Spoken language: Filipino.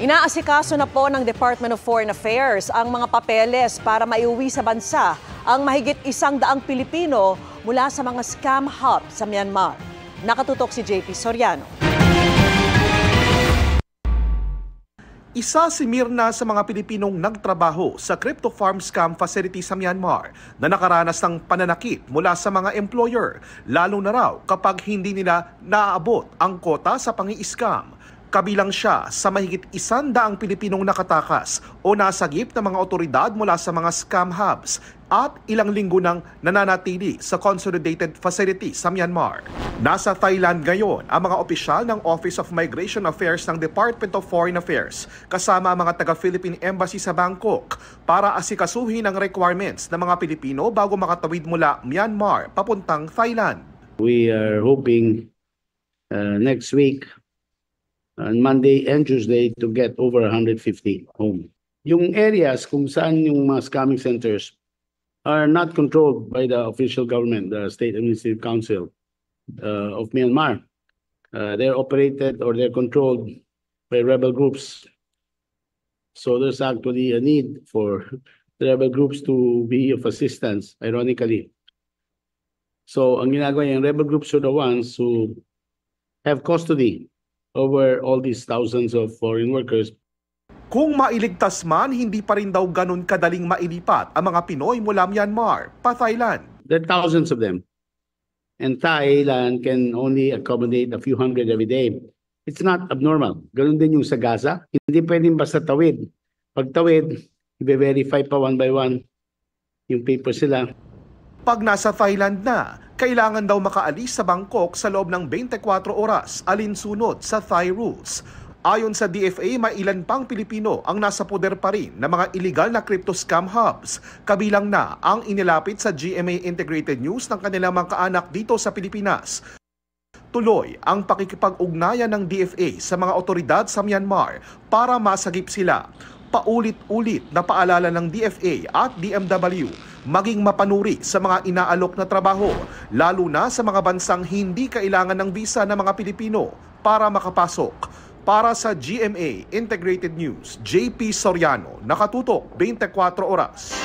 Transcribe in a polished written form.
Inaasikaso na po ng Department of Foreign Affairs ang mga papeles para maiuwi sa bansa ang mahigit 100 Pilipino mula sa mga scam hub sa Myanmar. Nakatutok si JP Soriano. Isa si Mirna sa mga Pilipinong nagtrabaho sa crypto farm scam facility sa Myanmar na nakaranas ng pananakit mula sa mga employer, lalo na raw kapag hindi nila naaabot ang kota sa pangi-scam. Kabilang siya sa mahigit 100 Pilipinong nakatakas o nasagip ng mga otoridad mula sa mga scam hubs at ilang linggo nang nananatili sa consolidated facility sa Myanmar. Nasa Thailand ngayon ang mga opisyal ng Office of Migration Affairs ng Department of Foreign Affairs kasama ang mga taga-Philippine Embassy sa Bangkok para asikasuhin ang requirements ng mga Pilipino bago makatawid mula Myanmar papuntang Thailand. We are hoping next week on Monday and Tuesday to get over 150 home. Yung areas kung saan yung mga scamming centers are not controlled by the official government, the State Administrative Council of Myanmar. They're operated or they're controlled by rebel groups. So there's actually a need for the rebel groups to be of assistance, ironically. So ang ginagawa yung rebel groups are the ones who have custody over all these thousands of foreign workers. Kung mailigtas man, hindi pa rin daw ganun kadaling mailipat ang mga Pinoy mula Myanmar pa Thailand. There are thousands of them. And Thailand can only accommodate a few hundred every day. It's not abnormal. Ganun din yung sa Gaza. Hindi pwedeng basta tawid. Pag tawid, i-verify pa one by one yung papers sila. Pag nasa Thailand na, kailangan daw makaalis sa Bangkok sa loob ng 24 oras alinsunod sa Thai rules. Ayon sa DFA, may ilan pang Pilipino ang nasa poder pa rin ng mga illegal na crypto scam hubs. Kabilang na ang inilapit sa GMA Integrated News ng kanilang mga kaanak dito sa Pilipinas. Tuloy ang pakikipag-ugnayan ng DFA sa mga otoridad sa Myanmar para masagip sila. Paulit-ulit na paalala ng DFA at DMW maging mapanuri sa mga inaalok na trabaho, lalo na sa mga bansang hindi kailangan ng visa ng mga Pilipino para makapasok. Para sa GMA Integrated News, JP Soriano, nakatutok 24 oras.